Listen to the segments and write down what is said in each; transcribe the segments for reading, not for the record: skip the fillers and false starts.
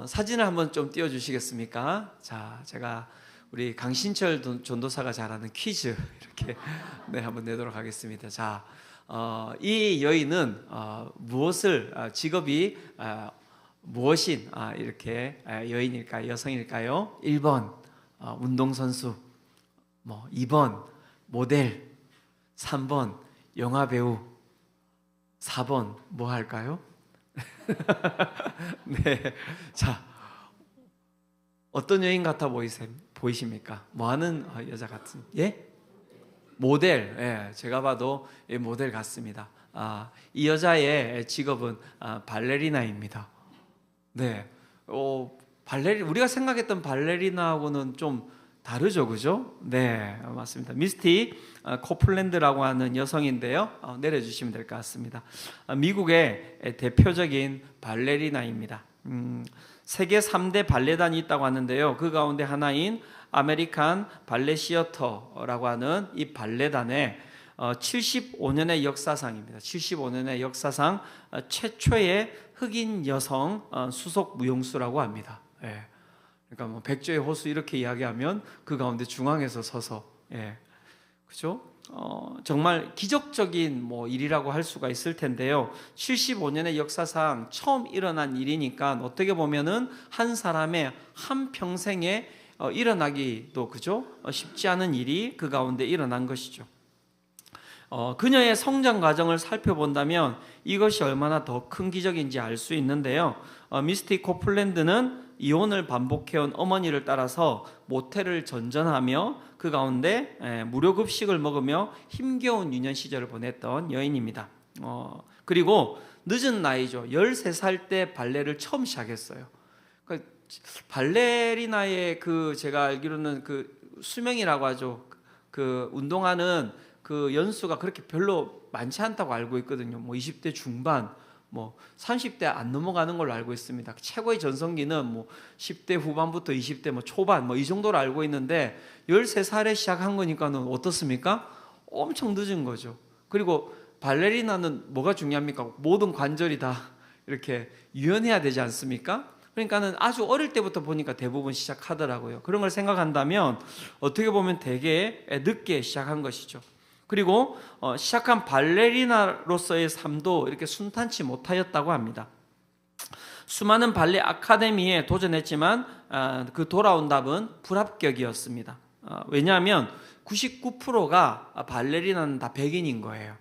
사진을 한번 좀 띄워주시겠습니까? 자, 제가 우리 강신철 전도사가 잘하는 퀴즈 이렇게 한번 내도록 하겠습니다. 자, 이 여인은 무엇을 직업이 무엇인 이렇게 여인일까요? 여성일까요? 1번 운동선수, 2번 모델, 3번 영화배우, 4번 뭐 할까요? 네, 자, 어떤 여인 같아 보이십니까? 뭐 하는 여자 같은? 예? 모델. 예, 제가 봐도 모델 같습니다. 이 여자의 직업은 발레리나입니다. 네, 우리가 생각했던 발레리나하고는 좀 다르죠, 그죠? 네, 맞습니다. 미스티 코플랜드라고 하는 여성인데요. 내려주시면 될 것 같습니다. 미국의 대표적인 발레리나입니다. 세계 3대 발레단이 있다고 하는데요. 그 가운데 하나인 아메리칸 발레 시어터라고 하는 이 발레단의 75년의 역사상입니다. 75년의 역사상 최초의 흑인 여성 수석 무용수라고 합니다. 예. 그러니까 뭐 백조의 호수 이렇게 이야기하면 그 가운데 중앙에서 서서, 예, 그죠? 정말 기적적인 일이라고 할 수가 있을 텐데요. 75년의 역사상 처음 일어난 일이니까 어떻게 보면은 한 사람의 한 평생에 일어나기도, 그죠? 쉽지 않은 일이 그 가운데 일어난 것이죠. 그녀의 성장 과정을 살펴본다면 이것이 얼마나 더 큰 기적인지 알 수 있는데요. 미스티 코플랜드는 이혼을 반복해온 어머니를 따라서 모텔을 전전하며 그 가운데 무료 급식을 먹으며 힘겨운 유년 시절을 보냈던 여인입니다. 그리고 늦은 나이죠. 13살 때 발레를 처음 시작했어요. 그러니까 발레리나의 제가 알기로는 수명이라고 하죠. 운동하는 연수가 그렇게 별로 많지 않다고 알고 있거든요. 20대 중반, 30대 안 넘어가는 걸로 알고 있습니다. 최고의 전성기는 10대 후반부터 20대 초반 이 정도로 알고 있는데 13살에 시작한 거니까는 어떻습니까? 엄청 늦은 거죠. 그리고 발레리나는 뭐가 중요합니까? 모든 관절이 다 이렇게 유연해야 되지 않습니까? 그러니까는 아주 어릴 때부터 보니까 대부분 시작하더라고요. 그런 걸 생각한다면 어떻게 보면 되게 늦게 시작한 것이죠. 그리고 시작한 발레리나로서의 삶도 이렇게 순탄치 못하였다고 합니다. 수많은 발레 아카데미에 도전했지만 그 돌아온 답은 불합격이었습니다. 왜냐하면 99%가 발레리나는 다 백인인 거예요.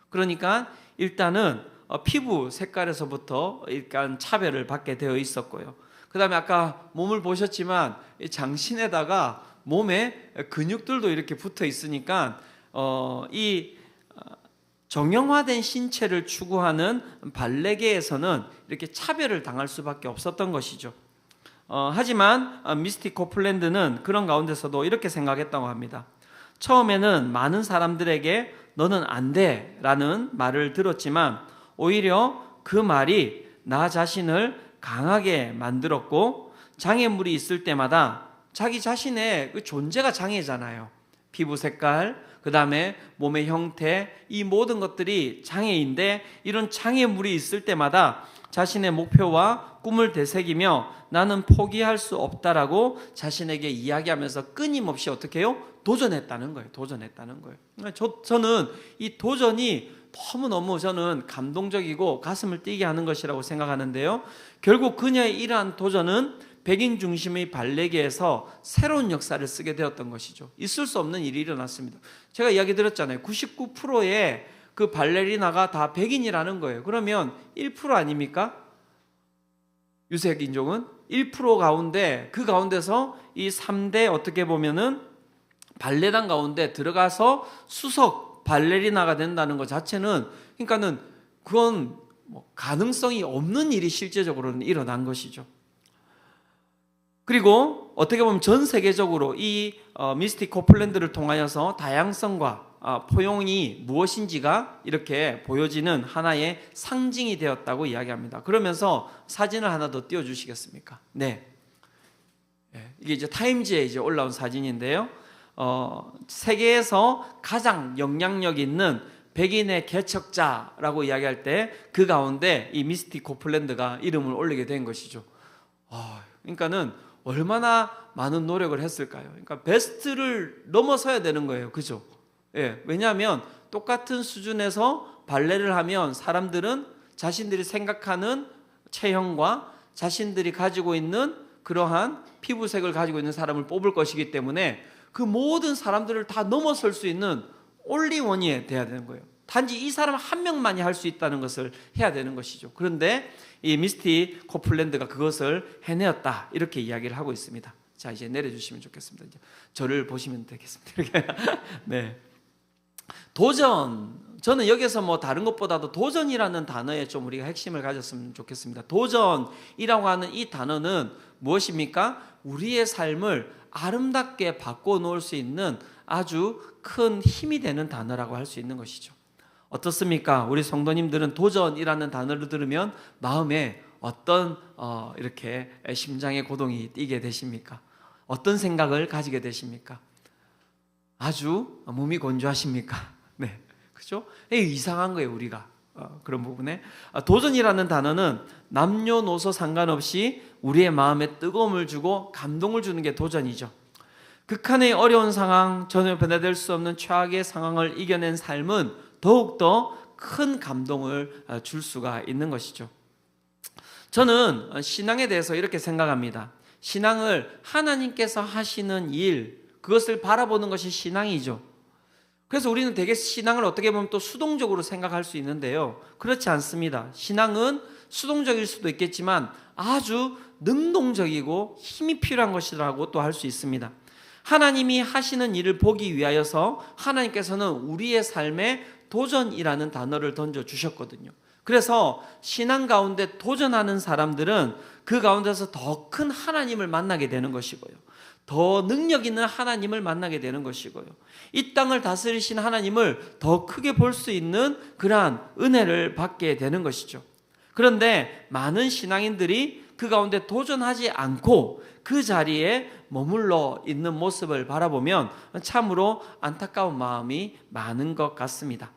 그러니까 일단은 피부 색깔에서부터 일단 차별을 받게 되어 있었고요. 그 다음에 아까 몸을 보셨지만 장신에다가 몸에 근육들도 이렇게 붙어 있으니까 이 정형화된 신체를 추구하는 발레계에서는 이렇게 차별을 당할 수밖에 없었던 것이죠. 하지만 미스티 코플랜드는 그런 가운데서도 이렇게 생각했다고 합니다. 처음에는 많은 사람들에게 너는 안 돼 라는 말을 들었지만 오히려 그 말이 나 자신을 강하게 만들었고, 장애물이 있을 때마다 자기 자신의 그 존재가 장애잖아요. 피부 색깔, 그 다음에 몸의 형태, 이 모든 것들이 장애인데 이런 장애물이 있을 때마다 자신의 목표와 꿈을 되새기며 나는 포기할 수 없다라고 자신에게 이야기하면서 끊임없이 어떻게 해요? 도전했다는 거예요. 도전했다는 거예요. 저는 이 도전이 너무너무 저는 감동적이고 가슴을 뛰게 하는 것이라고 생각하는데요. 결국 그녀의 이러한 도전은 백인 중심의 발레계에서 새로운 역사를 쓰게 되었던 것이죠. 있을 수 없는 일이 일어났습니다. 제가 이야기 드렸잖아요. 99%의 그 발레리나가 다 백인이라는 거예요. 그러면 1% 아닙니까? 유색 인종은 1% 가운데, 그 가운데서 이 3대 어떻게 보면은 발레단 가운데 들어가서 수석 발레리나가 된다는 것 자체는, 그러니까는 그건 가능성이 없는 일이 실제적으로는 일어난 것이죠. 그리고 어떻게 보면 전 세계적으로 이 미스티 코플랜드를 통하여서 다양성과 포용이 무엇인지가 이렇게 보여지는 하나의 상징이 되었다고 이야기합니다. 그러면서 사진을 하나 더 띄워주시겠습니까? 네. 이게 이제 타임지에 이제 올라온 사진인데요. 세계에서 가장 영향력 있는 백인의 개척자라고 이야기할 때 그 가운데 이 미스티 코플랜드가 이름을 올리게 된 것이죠. 그러니까는 얼마나 많은 노력을 했을까요? 그러니까 베스트를 넘어서야 되는 거예요. 그죠? 예, 왜냐하면 똑같은 수준에서 발레를 하면 사람들은 자신들이 생각하는 체형과 자신들이 가지고 있는 그러한 피부색을 가지고 있는 사람을 뽑을 것이기 때문에 그 모든 사람들을 다 넘어설 수 있는 올리원이 돼야 되는 거예요. 단지 이 사람 한 명만이 할 수 있다는 것을 해야 되는 것이죠. 그런데 이 미스티 코플랜드가 그것을 해내었다, 이렇게 이야기를 하고 있습니다. 자, 이제 내려주시면 좋겠습니다. 이제 저를 보시면 되겠습니다. 이렇게. 네. 도전. 저는 여기서 뭐 다른 것보다도 도전이라는 단어에 좀 우리가 핵심을 가졌으면 좋겠습니다. 도전이라고 하는 이 단어는 무엇입니까? 우리의 삶을 아름답게 바꿔놓을 수 있는 아주 큰 힘이 되는 단어라고 할 수 있는 것이죠. 어떻습니까? 우리 성도님들은 도전이라는 단어를 들으면 마음에 어떤 이렇게 심장의 고동이 뛰게 되십니까? 어떤 생각을 가지게 되십니까? 아주 몸이 건조하십니까? 네, 그렇죠? 이상한 거예요, 우리가. 그런 부분에 도전이라는 단어는 남녀노소 상관없이 우리의 마음에 뜨거움을 주고 감동을 주는 게 도전이죠. 극한의 어려운 상황, 전혀 변화될 수 없는 최악의 상황을 이겨낸 삶은 더욱더 큰 감동을 줄 수가 있는 것이죠. 저는 신앙에 대해서 이렇게 생각합니다. 신앙을 하나님께서 하시는 일, 그것을 바라보는 것이 신앙이죠. 그래서 우리는 되게 신앙을 어떻게 보면 또 수동적으로 생각할 수 있는데요, 그렇지 않습니다. 신앙은 수동적일 수도 있겠지만 아주 능동적이고 힘이 필요한 것이라고 또 할 수 있습니다. 하나님이 하시는 일을 보기 위하여서 하나님께서는 우리의 삶에 도전이라는 단어를 던져주셨거든요. 그래서 신앙 가운데 도전하는 사람들은 그 가운데서 더 큰 하나님을 만나게 되는 것이고요, 더 능력 있는 하나님을 만나게 되는 것이고요, 이 땅을 다스리신 하나님을 더 크게 볼 수 있는 그러한 은혜를 받게 되는 것이죠. 그런데 많은 신앙인들이 그 가운데 도전하지 않고 그 자리에 머물러 있는 모습을 바라보면 참으로 안타까운 마음이 많은 것 같습니다.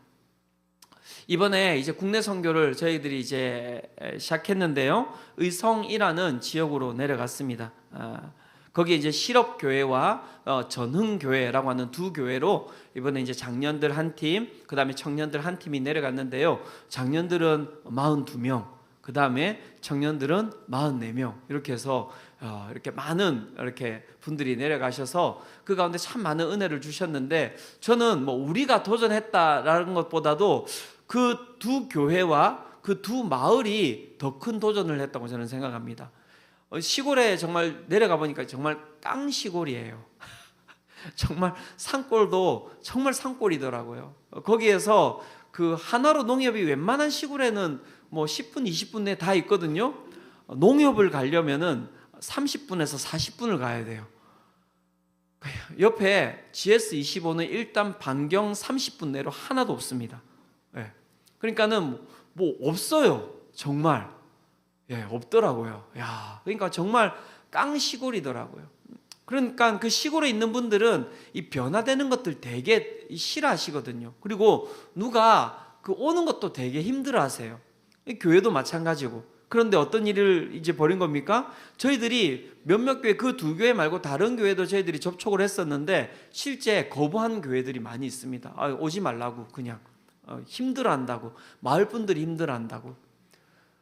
이번에 이제 국내 선교를 저희들이 이제 시작했는데요, 의성이라는 지역으로 내려갔습니다. 거기 이제 실업교회와 전흥교회라고 하는 두 교회로 이번에 이제 장년들 한 팀, 그 다음에 청년들 한 팀이 내려갔는데요, 장년들은 42명, 그 다음에 청년들은 44명, 이렇게 해서 이렇게 많은 이렇게 분들이 내려가셔서 그 가운데 참 많은 은혜를 주셨는데, 저는 뭐 우리가 도전했다라는 것보다도 그 두 교회와 그 두 마을이 더 큰 도전을 했다고 저는 생각합니다. 시골에 정말 내려가 보니까 정말 깡시골이에요. 정말 산골도 정말 산골이더라고요. 거기에서 그 하나로 농협이 웬만한 시골에는 뭐 10분, 20분 내에 다 있거든요. 농협을 가려면은 30분에서 40분을 가야 돼요. 옆에 GS25는 일단 반경 30분 내로 하나도 없습니다. 예. 그러니까는 뭐 없어요. 정말. 예, 없더라고요. 야, 그러니까 정말 깡시골이더라고요. 그러니까 그 시골에 있는 분들은 이 변화되는 것들 되게 싫어하시거든요. 그리고 누가 그 오는 것도 되게 힘들어하세요. 교회도 마찬가지고. 그런데 어떤 일을 이제 벌인 겁니까? 저희들이 몇몇 교회, 그 두 교회 말고 다른 교회도 저희들이 접촉을 했었는데 실제 거부한 교회들이 많이 있습니다. 오지 말라고, 그냥 힘들어한다고, 마을 분들이 힘들어한다고.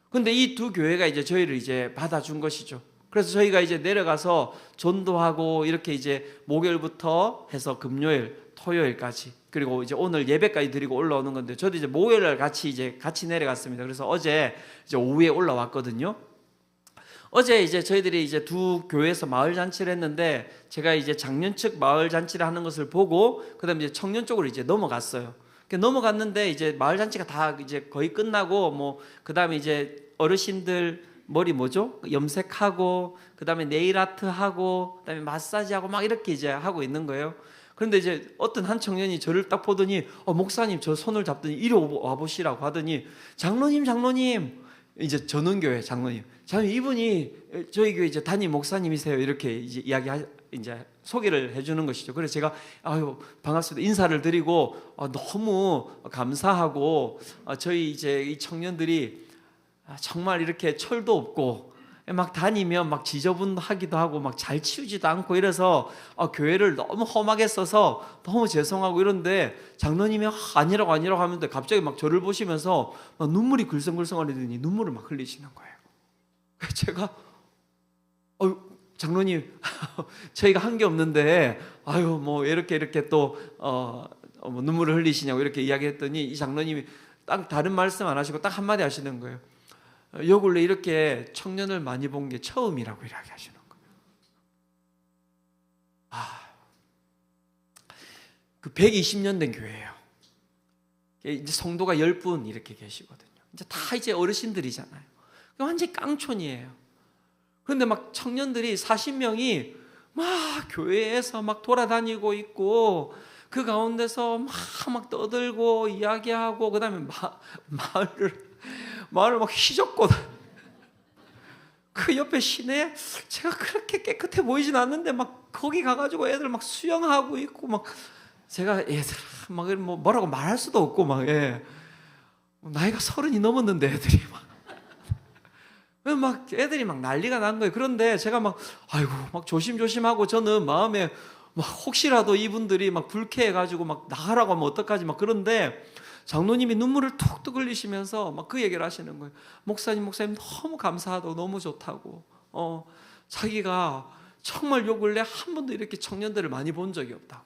근데 이 두 교회가 이제 저희를 이제 받아준 것이죠. 그래서 저희가 이제 내려가서 전도하고 이렇게 이제 목요일부터 해서 금요일, 토요일까지, 그리고 이제 오늘 예배까지 드리고 올라오는 건데, 저도 이제 목요일날 같이 내려갔습니다. 그래서 어제 이제 오후에 올라왔거든요. 어제 이제 저희들이 이제 두 교회에서 마을 잔치를 했는데, 제가 이제 장년 측 마을 잔치를 하는 것을 보고 그다음에 이제 청년 쪽으로 이제 넘어갔어요. 넘어갔는데 이제 마을 잔치가 다 이제 거의 끝나고, 뭐 그다음에 이제 어르신들 머리 뭐죠? 염색하고, 그다음에 네일 아트 하고, 그다음에 마사지 하고 막 이렇게 이제 하고 있는 거예요. 그런데 이제 어떤 한 청년이 저를 딱 보더니 목사님, 저 손을 잡더니 이리 와 보시라고 하더니, 장로님, 이제 전원교회 장로님, 이분이 저희 교회 이제 담임 목사님이세요, 이렇게 이제 이제 소개를 해주는 것이죠. 그래서 제가 반갑습니다 인사를 드리고, 너무 감사하고, 저희 이제 이 청년들이 정말 이렇게 철도 없고 막 다니면 막 지저분하기도 하고 막 잘 치우지도 않고 이래서 교회를 너무 험하게 써서 너무 죄송하고 이런데 장로님이 아니라고 하는데 갑자기 막 저를 보시면서 막 눈물이 글썽글썽 하더니 눈물을 막 흘리시는 거예요. 제가 장로님 저희가 한 게 없는데 아유 뭐 이렇게 또 뭐 눈물을 흘리시냐고 이렇게 이야기했더니 이 장로님이 딱 다른 말씀 안 하시고 딱 한마디 하시는 거예요. 요 근래 이렇게 청년을 많이 본 게 처음이라고 이야기하시는 거예요. 그 120년 된 교회예요. 이제 성도가 10분 이렇게 계시거든요. 이제 다 이제 어르신들이잖아요. 완전히 깡촌이에요. 그런데 막 청년들이 40명이 막 교회에서 막 돌아다니고 있고 그 가운데서 막 떠들고 이야기하고 그 다음에 마을을 막 휘젓고 그 옆에 시내에 제가 그렇게 깨끗해 보이진 않는데 막 거기 가가지고 애들 막 수영하고 있고 막 제가 애들 막 뭐라고 말할 수도 없고 막 나이가 30이 넘었는데 애들이 막 애들이 막 난리가 난 거예요. 그런데 제가 막 조심조심하고 저는 마음에 막 혹시라도 이분들이 막 불쾌해가지고 막 나가라고 하면 어떡하지 막 그런데 장로님이 눈물을 툭툭 흘리시면서 막 그 얘기를 하시는 거예요. 목사님 너무 감사하다고 너무 좋다고 자기가 정말 요 근래 한 번도 이렇게 청년들을 많이 본 적이 없다고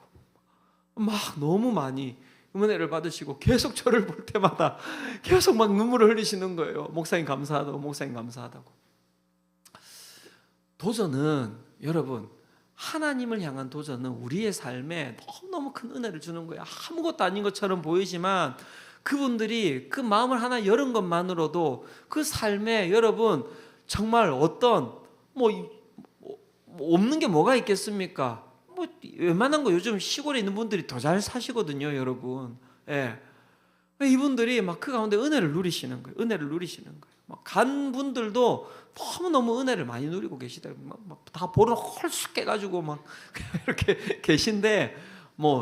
막 너무 많이 은혜를 받으시고 계속 저를 볼 때마다 계속 막 눈물을 흘리시는 거예요. 목사님 감사하다고 목사님 감사하다고. 도전은 여러분 하나님을 향한 도전은 우리의 삶에 너무너무 큰 은혜를 주는 거예요. 아무것도 아닌 것처럼 보이지만 그분들이 그 마음을 하나 열은 것만으로도 그 삶에 여러분 정말 어떤 없는 게 뭐가 있겠습니까? 웬만한 거 요즘 시골에 있는 분들이 더 잘 사시거든요, 여러분. 이분들이 막 그 가운데 은혜를 누리시는 거예요. 은혜를 누리시는 거예요. 간 분들도 너무너무 은혜를 많이 누리고 계시다. 다 보러 홀쑥 깨가지고 막 이렇게 계신데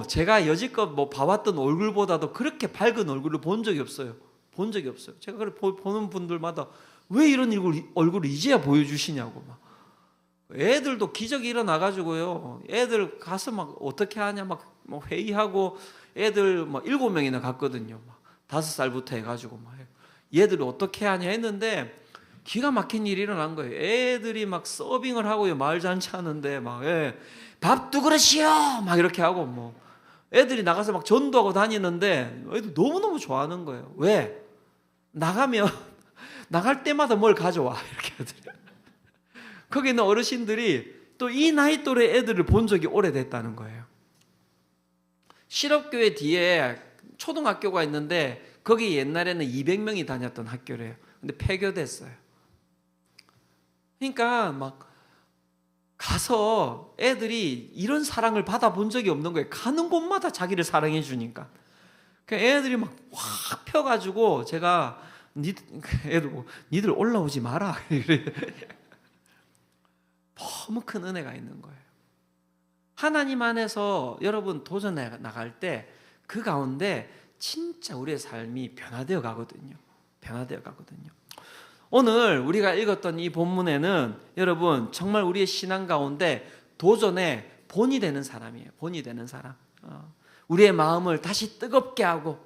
제가 여지껏 봐왔던 얼굴보다도 그렇게 밝은 얼굴을 본 적이 없어요. 본 적이 없어요. 제가 보는 분들마다 왜 이런 얼굴을 이제야 보여주시냐고 막. 애들도 기적이 일어나가지고요. 애들 가서 막 어떻게 하냐 막 회의하고 애들 막 7명이나 갔거든요. 막 5살부터 해가지고 막 얘들이 어떻게 하냐 했는데 기가 막힌 일이 일어난 거예요. 애들이 막 서빙을 하고요. 마을 잔치 하는데 막 밥도 그릇이요 막 이렇게 하고 애들이 나가서 막 전도하고 다니는데 애들 너무너무 좋아하는 거예요. 왜? 나가면 나갈 때마다 뭘 가져와 이렇게 애들이. 거기 있는 어르신들이 또 이 나이 또래 애들을 본 적이 오래됐다는 거예요. 실업교회 뒤에 초등학교가 있는데 거기 옛날에는 200명이 다녔던 학교래요. 근데 폐교됐어요. 그러니까 막 가서 애들이 이런 사랑을 받아본 적이 없는 거예요. 가는 곳마다 자기를 사랑해 주니까. 애들이 막 확 펴가지고 제가 니들 올라오지 마라. 너무 큰 은혜가 있는 거예요. 하나님 안에서 여러분 도전해 나갈 때 그 가운데 진짜 우리의 삶이 변화되어 가거든요. 변화되어 가거든요. 오늘 우리가 읽었던 이 본문에는 여러분 정말 우리의 신앙 가운데 도전의 본이 되는 사람이에요. 본이 되는 사람. 우리의 마음을 다시 뜨겁게 하고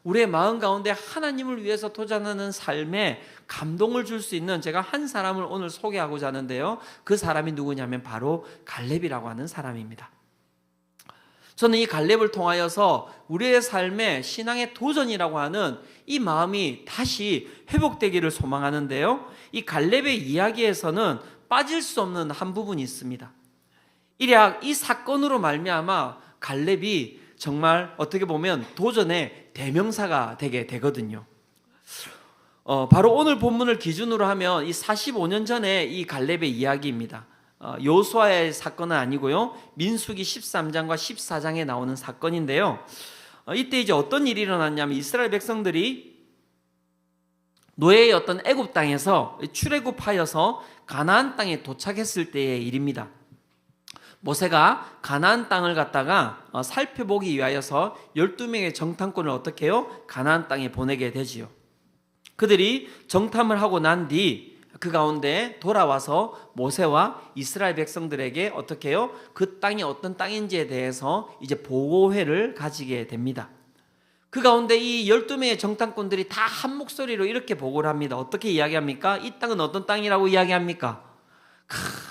우리의 마음 가운데 하나님을 위해서 도전하는 삶에 감동을 줄 수 있는 제가 한 사람을 오늘 소개하고자 하는데요. 그 사람이 누구냐면 바로 갈렙이라고 하는 사람입니다. 저는 이 갈렙을 통하여서 우리의 삶에 신앙의 도전이라고 하는 이 마음이 다시 회복되기를 소망하는데요. 이 갈렙의 이야기에서는 빠질 수 없는 한 부분이 있습니다. 일약 이 사건으로 말미암아 갈렙이 정말 어떻게 보면 도전의 대명사가 되게 되거든요. 바로 오늘 본문을 기준으로 하면 이 45년 전에 이 갈렙의 이야기입니다. 여호수아의 사건은 아니고요. 민수기 13장과 14장에 나오는 사건인데요. 이때 이제 어떤 일이 일어났냐면 이스라엘 백성들이 노예의 어떤 애굽 땅에서 출애굽하여서 가나안 땅에 도착했을 때의 일입니다. 모세가 가나안 땅을 갖다가 살펴보기 위하여서 12명의 정탐꾼을 어떻게 해요? 가나안 땅에 보내게 되지요. 그들이 정탐을 하고 난 뒤 그 가운데 돌아와서 모세와 이스라엘 백성들에게 어떻게 해요? 그 땅이 어떤 땅인지에 대해서 이제 보고회를 가지게 됩니다. 그 가운데 이 12명의 정탐꾼들이 다 한 목소리로 이렇게 보고를 합니다. 어떻게 이야기합니까? 이 땅은 어떤 땅이라고 이야기합니까?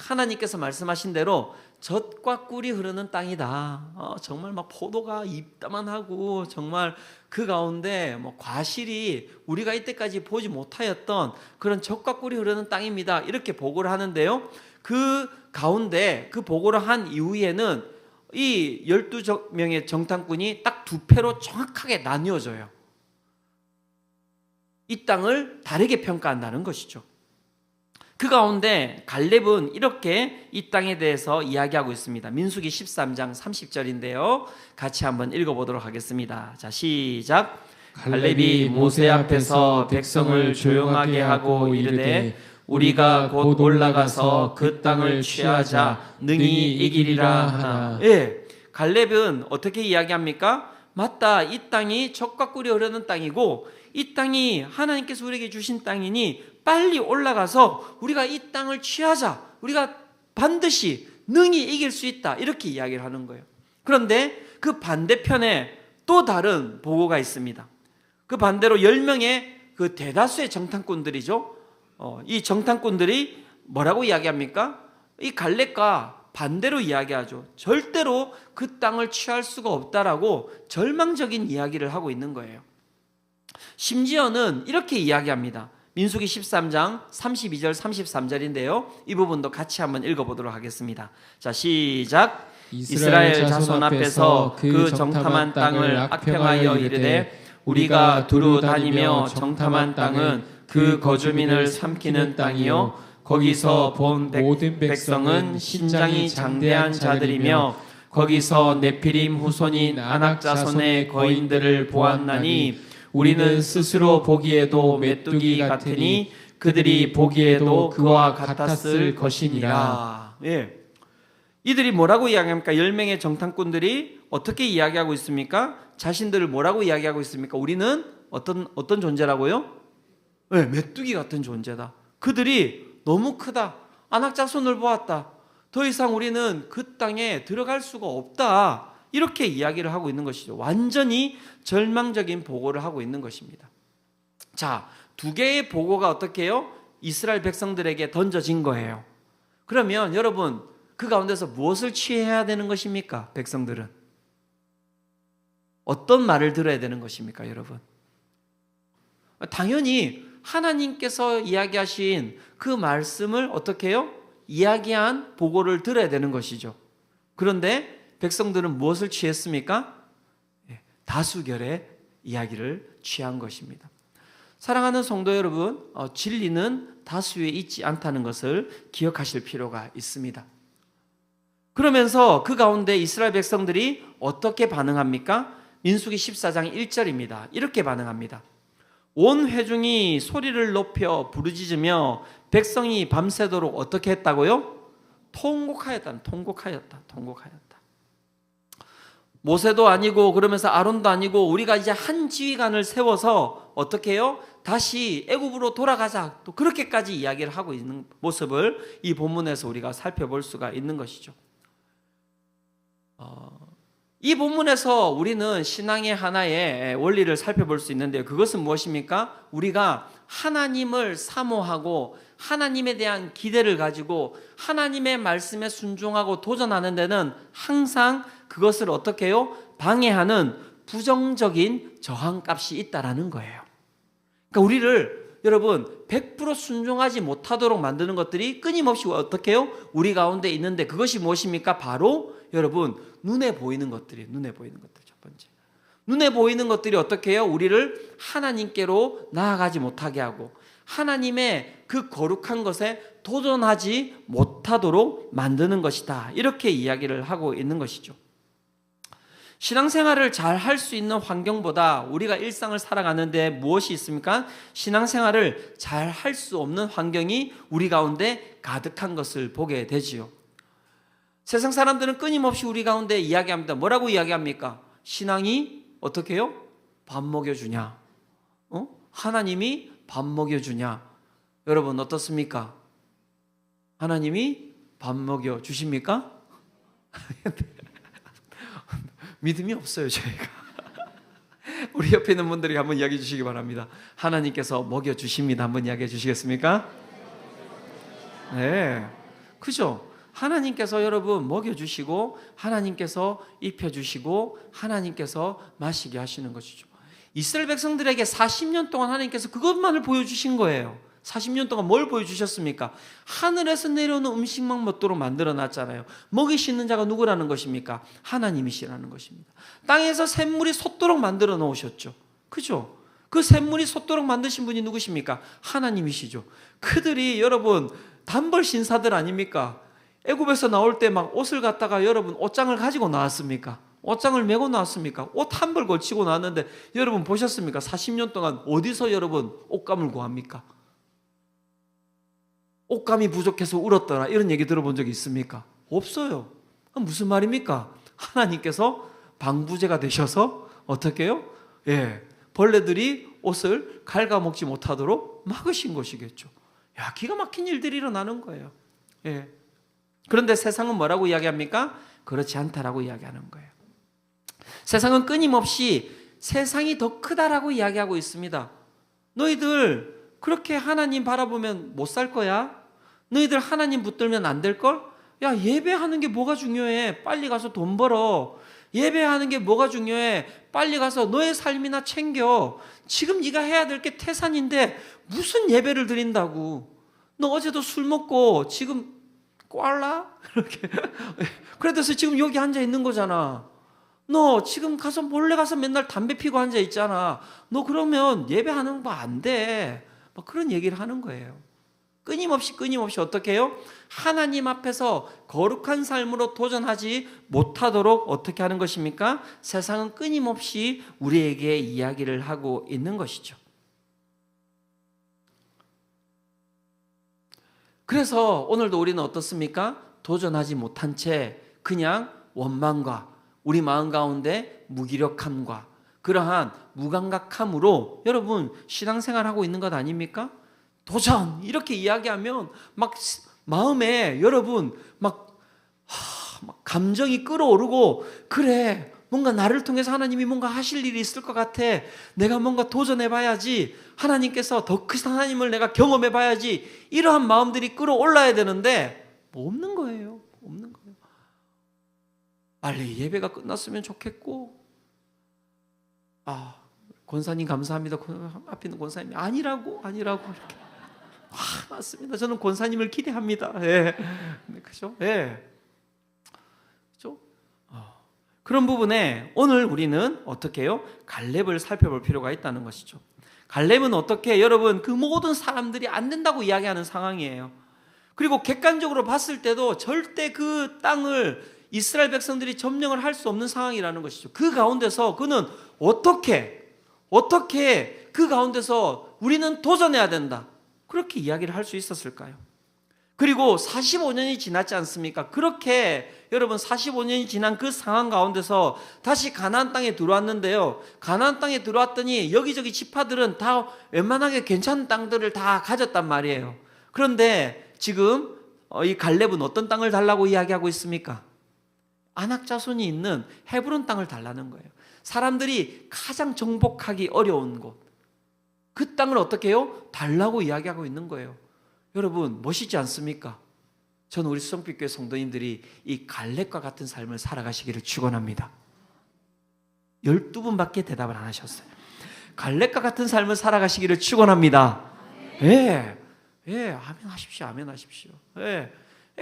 하나님께서 말씀하신 대로 젖과 꿀이 흐르는 땅이다. 정말 막 포도가 입다만하고 정말 그 가운데 뭐 과실이 우리가 이때까지 보지 못하였던 그런 젖과 꿀이 흐르는 땅입니다. 이렇게 보고를 하는데요. 그 가운데 그 보고를 한 이후에는 이 12명의 정탐꾼이 딱 두 패로 정확하게 나뉘어져요. 이 땅을 다르게 평가한다는 것이죠. 그 가운데 갈렙은 이렇게 이 땅에 대해서 이야기하고 있습니다. 민수기 13장 30절인데요. 같이 한번 읽어보도록 하겠습니다. 자, 시작. 갈렙이 모세 앞에서 백성을 조용하게 하고 이르되 우리가 곧 올라가서 그 땅을 취하자 능히 이기리라 하나. 예, 갈렙은 어떻게 이야기합니까? 맞다, 이 땅이 젖과 꿀이 흐르는 땅이고 이 땅이 하나님께서 우리에게 주신 땅이니 빨리 올라가서 우리가 이 땅을 취하자. 우리가 반드시 능히 이길 수 있다. 이렇게 이야기를 하는 거예요. 그런데 그 반대편에 또 다른 보고가 있습니다. 그 반대로 10명의 그 대다수의 정탐꾼들이죠. 이 정탐꾼들이 뭐라고 이야기합니까? 이 갈렙과 반대로 이야기하죠. 절대로 그 땅을 취할 수가 없다라고 절망적인 이야기를 하고 있는 거예요. 심지어는 이렇게 이야기합니다. 민수기 13장 32절 33절인데요. 이 부분도 같이 한번 읽어보도록 하겠습니다. 자, 시작. 이스라엘 자손 앞에서 그 정탐한 땅을 악평하여 이르되 우리가 두루 다니며 정탐한 땅은 그 거주민을 삼키는 땅이요 거기서 본 모든 백성은 신장이 장대한 자들이며 거기서 네피림 후손인 아낙 자손의 거인들을 보았나니 우리는 스스로 보기에도 메뚜기 같으니 그들이 보기에도 그와 같았을 것이니라. 예. 이들이 뭐라고 이야기합니까? 10명의 정탐꾼들이 어떻게 이야기하고 있습니까? 자신들을 뭐라고 이야기하고 있습니까? 우리는 어떤 존재라고요? 네, 메뚜기 같은 존재다. 그들이 너무 크다. 아낙 자손을 보았다. 더 이상 우리는 그 땅에 들어갈 수가 없다. 이렇게 이야기를 하고 있는 것이죠. 완전히 절망적인 보고를 하고 있는 것입니다. 자, 두 개의 보고가 어떻게 해요? 이스라엘 백성들에게 던져진 거예요. 그러면 여러분, 그 가운데서 무엇을 취해야 되는 것입니까? 백성들은 어떤 말을 들어야 되는 것입니까, 여러분? 당연히 하나님께서 이야기하신 그 말씀을 어떻게 해요? 이야기한 보고를 들어야 되는 것이죠. 그런데 백성들은 무엇을 취했습니까? 다수결의 이야기를 취한 것입니다. 사랑하는 성도 여러분, 진리는 다수에 있지 않다는 것을 기억하실 필요가 있습니다. 그러면서 그 가운데 이스라엘 백성들이 어떻게 반응합니까? 민수기 14장 1절입니다. 이렇게 반응합니다. 온 회중이 소리를 높여 부르짖으며 백성이 밤새도록 어떻게 했다고요? 통곡하였다. 모세도 아니고 그러면서 아론도 아니고 우리가 이제 한 지휘관을 세워서 어떻게 해요? 다시 애굽으로 돌아가자. 또 그렇게까지 이야기를 하고 있는 모습을 이 본문에서 우리가 살펴볼 수가 있는 것이죠. 이 본문에서 우리는 신앙의 하나의 원리를 살펴볼 수 있는데요. 그것은 무엇입니까? 우리가 하나님을 사모하고 하나님에 대한 기대를 가지고 하나님의 말씀에 순종하고 도전하는 데는 항상 그것을 어떻게 해요? 방해하는 부정적인 저항값이 있다라는 거예요. 그러니까 우리를 여러분 100% 순종하지 못하도록 만드는 것들이 끊임없이 어떻게 해요? 우리 가운데 있는데 그것이 무엇입니까? 바로 여러분 눈에 보이는 것들이 첫 번째. 눈에 보이는 것들이 어떻게 해요? 우리를 하나님께로 나아가지 못하게 하고 하나님의 그 거룩한 것에 도전하지 못하도록 만드는 것이다. 이렇게 이야기를 하고 있는 것이죠. 신앙생활을 잘 할 수 있는 환경보다 우리가 일상을 살아가는데 무엇이 있습니까? 신앙생활을 잘 할 수 없는 환경이 우리 가운데 가득한 것을 보게 되지요. 세상 사람들은 끊임없이 우리 가운데 이야기합니다. 뭐라고 이야기합니까? 신앙이 어떻게 해요? 밥 먹여주냐? 하나님이 밥 먹여주냐? 여러분 어떻습니까? 하나님이 밥 먹여 주십니까? 믿음이 없어요, 저희가. 우리 옆에 있는 분들에게 한번 이야기해 주시기 바랍니다. 하나님께서 먹여 주십니다. 한번 이야기해 주시겠습니까? 네, 그죠? 하나님께서 여러분 먹여 주시고, 하나님께서 입혀 주시고, 하나님께서 마시게 하시는 것이죠. 이스라엘 백성들에게 40년 동안 하나님께서 그것만을 보여주신 거예요. 40년 동안 뭘 보여주셨습니까? 하늘에서 내려오는 음식만 먹도록 만들어 놨잖아요. 먹이시는 자가 누구라는 것입니까? 하나님이시라는 것입니다. 땅에서 샘물이 솟도록 만들어 놓으셨죠. 그죠? 그 샘물이 솟도록 만드신 분이 누구십니까? 하나님이시죠. 그들이 여러분 단벌 신사들 아닙니까? 애굽에서 나올 때 막 옷을 갖다가 여러분 옷장을 가지고 나왔습니까? 옷장을 메고 나왔습니까? 옷 한 벌 걸치고 나왔는데 여러분 보셨습니까? 40년 동안 어디서 여러분 옷감을 구합니까? 옷감이 부족해서 울었더라 이런 얘기 들어본 적이 있습니까? 없어요. 무슨 말입니까? 하나님께서 방부제가 되셔서 어떻게 해요? 예, 벌레들이 옷을 갉아먹지 못하도록 막으신 것이겠죠. 야, 기가 막힌 일들이 일어나는 거예요. 예. 그런데 세상은 뭐라고 이야기합니까? 그렇지 않다라고 이야기하는 거예요. 세상은 끊임없이 세상이 더 크다라고 이야기하고 있습니다. 너희들 그렇게 하나님 바라보면 못 살 거야? 너희들 하나님 붙들면 안 될걸? 야, 예배하는 게 뭐가 중요해? 빨리 가서 돈 벌어. 예배하는 게 뭐가 중요해? 빨리 가서 너의 삶이나 챙겨. 지금 네가 해야 될 게 태산인데 무슨 예배를 드린다고? 너 어제도 술 먹고 지금 꽐라? 이렇게. 그래서 지금 여기 앉아 있는 거잖아. 너 지금 가서 몰래 가서 맨날 담배 피고 앉아 있잖아. 너 그러면 예배하는 거 안 돼. 막 그런 얘기를 하는 거예요. 끊임없이 어떻게 해요? 하나님 앞에서 거룩한 삶으로 도전하지 못하도록 어떻게 하는 것입니까? 세상은 끊임없이 우리에게 이야기를 하고 있는 것이죠. 그래서 오늘도 우리는 어떻습니까? 도전하지 못한 채 그냥 원망과 우리 마음 가운데 무기력함과 그러한 무감각함으로 여러분 신앙생활하고 있는 것 아닙니까? 도전 이렇게 이야기하면 막 마음에 여러분 막 감정이 끌어오르고 그래 뭔가 나를 통해서 하나님이 뭔가 하실 일이 있을 것 같아. 내가 뭔가 도전해봐야지. 하나님께서 더 큰 하나님을 내가 경험해봐야지. 이러한 마음들이 끌어올라야 되는데 없는 거예요. 없는 거예요. 빨리 예배가 끝났으면 좋겠고 권사님 감사합니다. 앞에 있는 권사님이 아니라고 이렇게. 맞습니다. 저는 권사님을 기대합니다. 예. 그죠? 예. 그죠? 그런 부분에 오늘 우리는 어떻게 해요? 갈렙을 살펴볼 필요가 있다는 것이죠. 갈렙은 어떻게 여러분 그 모든 사람들이 안 된다고 이야기하는 상황이에요. 그리고 객관적으로 봤을 때도 절대 그 땅을 이스라엘 백성들이 점령을 할 수 없는 상황이라는 것이죠. 그 가운데서 그는 어떻게 그 가운데서 우리는 도전해야 된다. 그렇게 이야기를 할 수 있었을까요? 그리고 45년이 지났지 않습니까? 그렇게 여러분 45년이 지난 그 상황 가운데서 다시 가나안 땅에 들어왔는데요. 가나안 땅에 들어왔더니 여기저기 지파들은 다 웬만하게 괜찮은 땅들을 다 가졌단 말이에요. 그런데 지금 이 갈렙은 어떤 땅을 달라고 이야기하고 있습니까? 아낙 자손이 있는 헤브론 땅을 달라는 거예요. 사람들이 가장 정복하기 어려운 곳. 그 땅을 어떻게 해요? 달라고 이야기하고 있는 거예요. 여러분 멋있지 않습니까? 저는 우리 수성빛교회 성도님들이 이 갈렙과 같은 삶을 살아가시기를 축원합니다. 12분밖에 대답을 안 하셨어요. 갈렙과 같은 삶을 살아가시기를 축원합니다. 예, 아멘 하십시오. 아멘 하십시오. 예.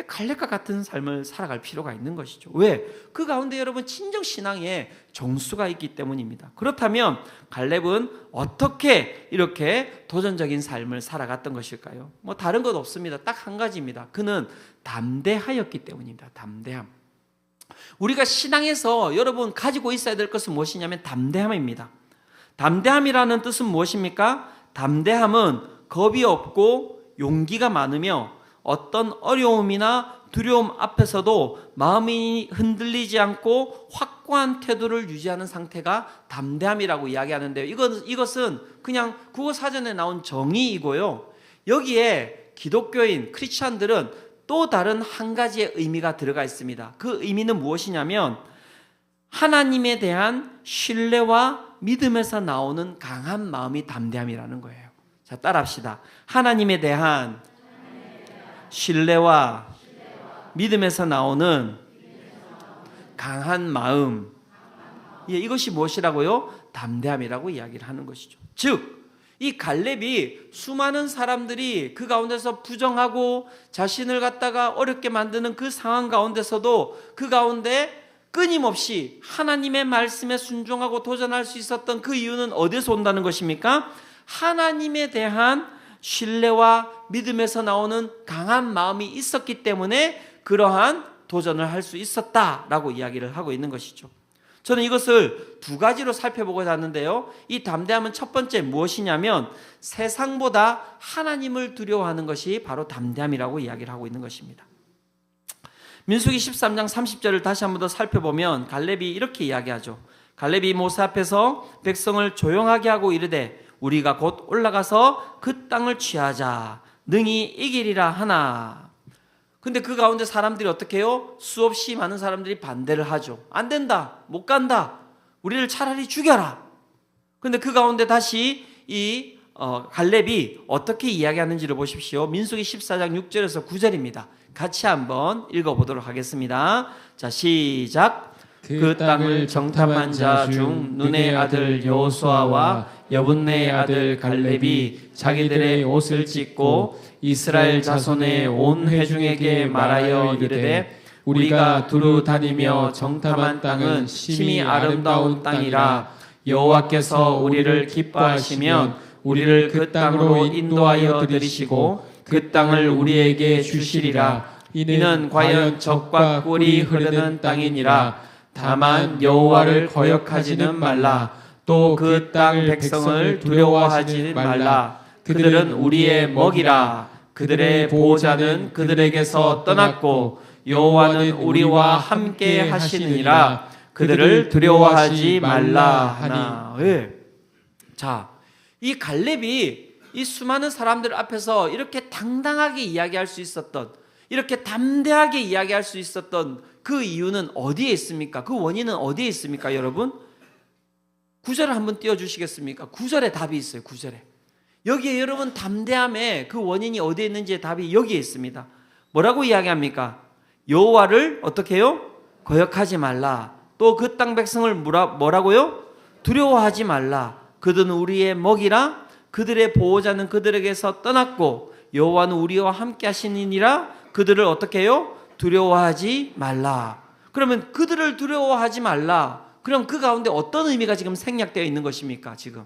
갈렙과 같은 삶을 살아갈 필요가 있는 것이죠. 왜? 그 가운데 여러분 친정 신앙에 정수가 있기 때문입니다. 그렇다면 갈렙은 어떻게 이렇게 도전적인 삶을 살아갔던 것일까요? 뭐 다른 것 없습니다. 딱 한 가지입니다. 그는 담대하였기 때문입니다. 담대함. 우리가 신앙에서 여러분 가지고 있어야 될 것은 무엇이냐면 담대함입니다. 담대함이라는 뜻은 무엇입니까? 담대함은 겁이 없고 용기가 많으며 어떤 어려움이나 두려움 앞에서도 마음이 흔들리지 않고 확고한 태도를 유지하는 상태가 담대함이라고 이야기하는데요. 이것은 그냥 국어사전에 나온 정의이고요. 여기에 기독교인 크리스찬들은 또 다른 한 가지의 의미가 들어가 있습니다. 그 의미는 무엇이냐면 하나님에 대한 신뢰와 믿음에서 나오는 강한 마음이 담대함이라는 거예요. 자, 따라합시다. 하나님에 대한 신뢰와 믿음에서 나오는 강한 마음. 예, 이것이 무엇이라고요? 담대함이라고 이야기를 하는 것이죠. 즉, 이 갈렙이 수많은 사람들이 그 가운데서 부정하고 자신을 갖다가 어렵게 만드는 그 상황 가운데서도 그 가운데 끊임없이 하나님의 말씀에 순종하고 도전할 수 있었던 그 이유는 어디서 온다는 것입니까? 하나님에 대한 신뢰와 믿음에서 나오는 강한 마음이 있었기 때문에 그러한 도전을 할 수 있었다라고 이야기를 하고 있는 것이죠. 저는 이것을 두 가지로 살펴보고자 하는데요. 이 담대함은 첫 번째 무엇이냐면 세상보다 하나님을 두려워하는 것이 바로 담대함이라고 이야기를 하고 있는 것입니다. 민수기 13장 30절을 다시 한 번 더 살펴보면 갈렙이 이렇게 이야기하죠. 갈렙이 모세 앞에서 백성을 조용하게 하고 이르되 우리가 곧 올라가서 그 땅을 취하자 능히 이기리라 하나. 근데 그 가운데 사람들이 어떻게 해요? 수없이 많은 사람들이 반대를 하죠. 안 된다, 못 간다, 우리를 차라리 죽여라. 근데 그 가운데 다시 이 갈렙이 어떻게 이야기하는지를 보십시오. 민수기 14장 6절에서 9절입니다. 같이 한번 읽어보도록 하겠습니다. 자, 시작. 그 땅을 정탐한 자 중 눈의 아들 여호수아와 여분네의 아들 갈렙이 자기들의 옷을 찢고 이스라엘 자손의 온 회중에게 말하여 이르되 우리가 두루 다니며 정탐한 땅은 심히 아름다운 땅이라 여호와께서 우리를 기뻐하시면 우리를 그 땅으로 인도하여 들이시고 그 땅을 우리에게 주시리라. 이는 과연 젖과 꿀이 흐르는 땅이니라. 다만 여호와를 거역하지는 말라. 또 그 땅 백성을 두려워하지 말라. 그들은 우리의 먹이라. 그들의 보호자는 그들에게서 떠났고 여호와는 우리와 함께 하시느니라. 그들을 두려워하지 말라 하니. 네. 자, 이 갈렙이 이 수많은 사람들 앞에서 이렇게 당당하게 이야기할 수 있었던, 이렇게 담대하게 이야기할 수 있었던 그 이유는 어디에 있습니까? 그 원인은 어디에 있습니까, 여러분? 9절을 한번 띄워주시겠습니까? 9절에 답이 있어요. 9절에. 여기에 여러분 담대함의 그 원인이 어디에 있는지의 답이 여기에 있습니다. 뭐라고 이야기합니까? 여호와를 어떻게 해요? 거역하지 말라. 또 그 땅 백성을 뭐라고요? 두려워하지 말라. 그들은 우리의 먹이라. 그들의 보호자는 그들에게서 떠났고 여호와는 우리와 함께 하시니라. 그들을 어떻게 해요? 두려워하지 말라. 그러면 그들을 두려워하지 말라. 그럼 그 가운데 어떤 의미가 지금 생략되어 있는 것입니까? 지금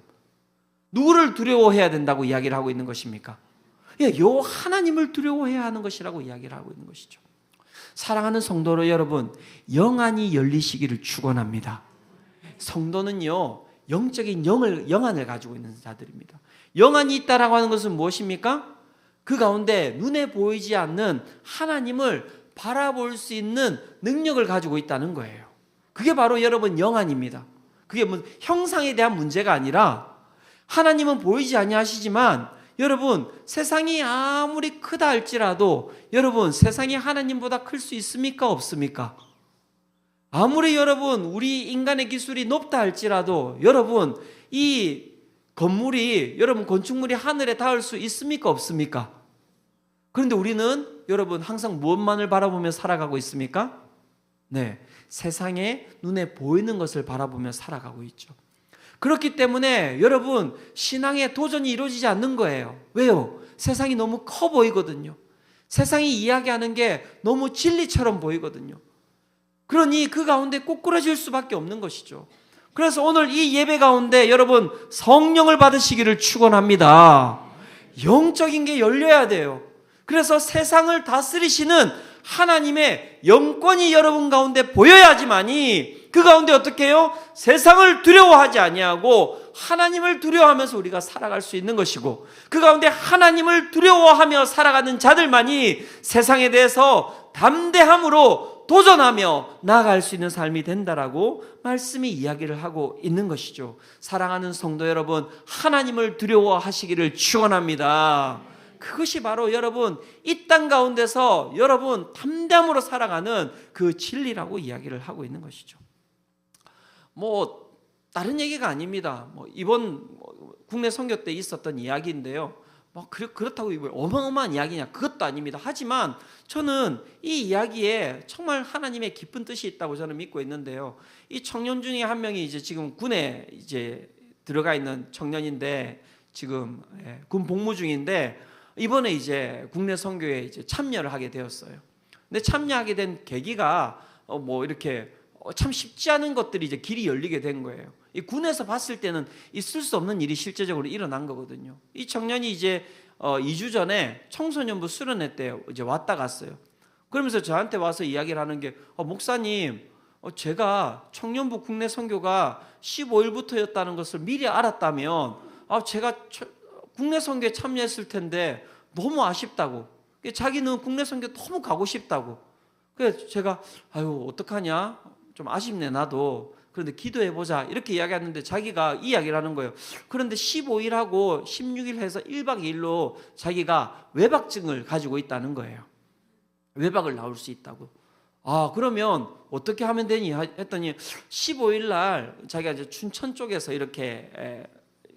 누구를 두려워해야 된다고 이야기를 하고 있는 것입니까? 예, 여호와 하나님을 두려워해야 하는 것이라고 이야기를 하고 있는 것이죠. 사랑하는 성도로 여러분, 영안이 열리시기를 축원합니다. 성도는요, 영적인 영안을 가지고 있는 자들입니다. 영안이 있다라고 하는 것은 무엇입니까? 그 가운데 눈에 보이지 않는 하나님을 바라볼 수 있는 능력을 가지고 있다는 거예요. 그게 바로 여러분 영안입니다. 그게 뭐 형상에 대한 문제가 아니라 하나님은 보이지 아니하시지만 여러분 세상이 아무리 크다 할지라도 여러분 세상이 하나님보다 클 수 있습니까? 없습니까? 아무리 여러분 우리 인간의 기술이 높다 할지라도 여러분 이 건물이 여러분 건축물이 하늘에 닿을 수 있습니까? 없습니까? 그런데 우리는 여러분 항상 무엇만을 바라보며 살아가고 있습니까? 네, 세상에 눈에 보이는 것을 바라보며 살아가고 있죠. 그렇기 때문에 여러분 신앙의 도전이 이루어지지 않는 거예요. 왜요? 세상이 너무 커 보이거든요. 세상이 이야기하는 게 너무 진리처럼 보이거든요. 그러니 그 가운데 꼬꾸라질 수밖에 없는 것이죠. 그래서 오늘 이 예배 가운데 여러분 성령을 받으시기를 축원합니다. 영적인 게 열려야 돼요. 그래서 세상을 다스리시는 하나님의 영권이 여러분 가운데 보여야지만이 그 가운데 어떻게 해요? 세상을 두려워하지 아니하고 하나님을 두려워하면서 우리가 살아갈 수 있는 것이고 그 가운데 하나님을 두려워하며 살아가는 자들만이 세상에 대해서 담대함으로 도전하며 나아갈 수 있는 삶이 된다라고 말씀이 이야기를 하고 있는 것이죠. 사랑하는 성도 여러분, 하나님을 두려워하시기를 축원합니다. 그것이 바로 여러분 이 땅 가운데서 여러분 담대함으로 살아가는 그 진리라고 이야기를 하고 있는 것이죠. 뭐 다른 얘기가 아닙니다. 뭐 이번 국내 선교 때 있었던 이야기인데요. 뭐 그렇다고 어마어마한 이야기냐? 그것도 아닙니다. 하지만 저는 이 이야기에 정말 하나님의 깊은 뜻이 있다고 저는 믿고 있는데요. 이 청년 중에 한 명이 이제 지금 군에 이제 들어가 있는 청년인데 지금 군 복무 중인데 이번에 이제 국내 선교에 이제 참여를 하게 되었어요. 근데 참여하게 된 계기가 뭐 이렇게 참 쉽지 않은 것들이 이제 길이 열리게 된 거예요. 이 군에서 봤을 때는 있을 수 없는 일이 실제적으로 일어난 거거든요. 이 청년이 이제 2주 전에 청소년부 수련회 때 이제 왔다 갔어요. 그러면서 저한테 와서 이야기를 하는 게 목사님, 제가 청년부 국내 선교가 15일부터였다는 것을 미리 알았다면 제가 국내 선교에 참여했을 텐데 너무 아쉽다고. 자기는 국내 선교 너무 가고 싶다고. 그래서 제가 어떡하냐, 좀 아쉽네 나도. 그런데 기도해보자 이렇게 이야기하는데 자기가 이 이야기를 하는 거예요. 그런데 15일하고 16일 해서 1박 2일로 자기가 외박증을 가지고 있다는 거예요. 외박을 나올 수 있다고. 그러면 어떻게 하면 되니 했더니 15일 날 자기가 이제 춘천 쪽에서 이렇게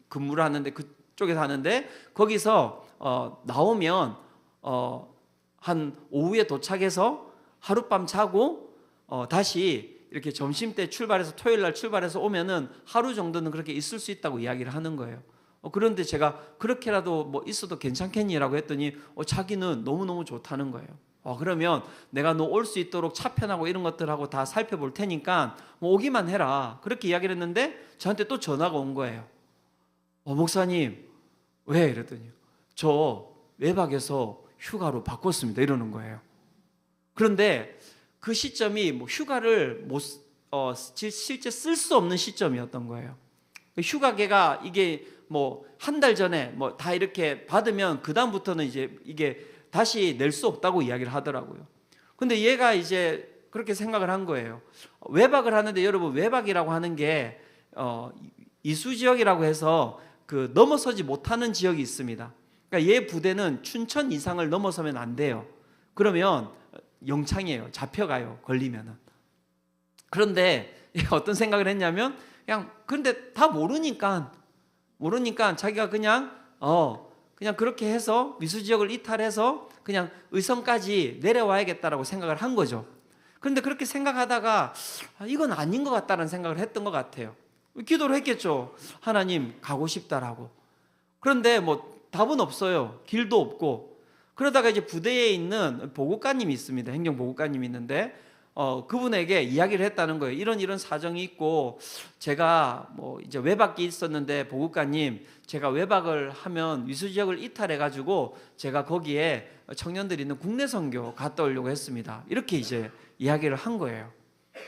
근무를 하는데 그쪽에서 하는데 거기서 나오면 한 오후에 도착해서 하룻밤 자고 다시 이렇게 점심때 출발해서 토요일 날 출발해서 오면은 하루 정도는 그렇게 있을 수 있다고 이야기를 하는 거예요. 그런데 제가 그렇게라도 뭐 있어도 괜찮겠니라고 했더니 자기는 너무너무 좋다는 거예요. 그러면 내가 너 올 수 있도록 차편하고 이런 것들하고 다 살펴볼 테니까 뭐 오기만 해라. 그렇게 이야기를 했는데 저한테 또 전화가 온 거예요. 목사님 왜? 이랬더니 저 외박에서 휴가로 바꿨습니다 이러는 거예요. 그런데 그 시점이 뭐 휴가를 실제 쓸 수 없는 시점이었던 거예요. 휴가계가 이게 뭐 한 달 전에 뭐 다 이렇게 받으면 그 다음부터는 이제 이게 다시 낼 수 없다고 이야기를 하더라고요. 근데 얘가 이제 그렇게 생각을 한 거예요. 외박을 하는데 여러분 외박이라고 하는 게 이수 지역이라고 해서 그 넘어서지 못하는 지역이 있습니다. 그러니까 얘 부대는 춘천 이상을 넘어서면 안 돼요. 그러면 영창이에요. 잡혀가요. 걸리면은. 그런데 어떤 생각을 했냐면 그런데 다 모르니까 자기가 그냥 그렇게 해서 미수 지역을 이탈해서 그냥 의성까지 내려와야겠다라고 생각을 한 거죠. 그런데 그렇게 생각하다가 이건 아닌 것 같다는 생각을 했던 것 같아요. 기도를 했겠죠. 하나님 가고 싶다라고. 그런데 뭐 답은 없어요. 길도 없고. 그러다가 이제 부대에 있는 보급관님이 있습니다. 행정보급관님이 있는데 그분에게 이야기를 했다는 거예요. 이런 사정이 있고 제가 뭐 이제 외박이 있었는데 보급관님 제가 외박을 하면 위수 지역을 이탈해 가지고 제가 거기에 청년들이 있는 국내 선교 갔다 오려고 했습니다. 이렇게 이제 이야기를 한 거예요.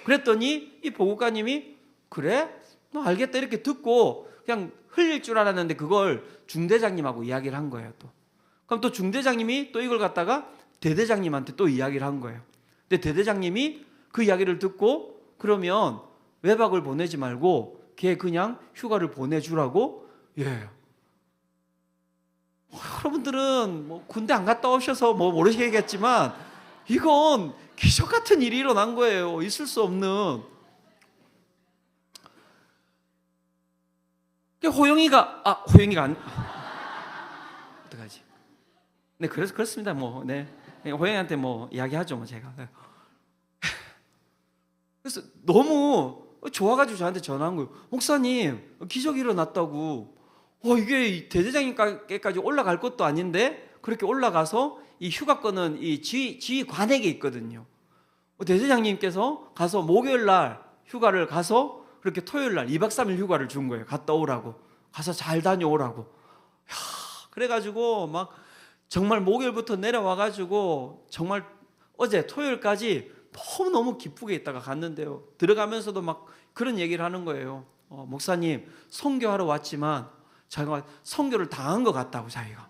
그랬더니 이 보급관님이 그래? 너 알겠다 이렇게 듣고 그냥 흘릴 줄 알았는데 그걸 중대장님하고 이야기를 한 거예요. 또 그럼 또 중대장님이 또 이걸 갖다가 대대장님한테 또 이야기를 한 거예요. 근데 대대장님이 그 이야기를 듣고 그러면 외박을 보내지 말고 걔 그냥 휴가를 보내주라고. 여러분들은 뭐 군대 안 갔다 오셔서 뭐 모르시겠지만 이건 기적 같은 일이 일어난 거예요. 있을 수 없는. 호영이가 어떡하지? 네, 그래서 그렇습니다. 뭐, 네, 호영이한테 뭐 이야기하죠, 뭐 제가. 그래서 너무 좋아가지고 저한테 전화한 거예요. 목사님, 기적이 일어났다고. 이게 대대장님께까지 올라갈 것도 아닌데 그렇게 올라가서 이 휴가권은 이 지휘관에게 있거든요. 대대장님께서 가서 목요일 날 휴가를 가서 그렇게 토요일 날 2박 3일 휴가를 준 거예요. 갔다 오라고. 가서 잘 다녀오라고. 그래가지고 막 정말 목요일부터 내려와가지고 정말 어제 토요일까지 너무너무 기쁘게 있다가 갔는데요. 들어가면서도 막 그런 얘기를 하는 거예요. 목사님, 선교하러 왔지만 자기가 선교를 당한 것 같다고 자기가.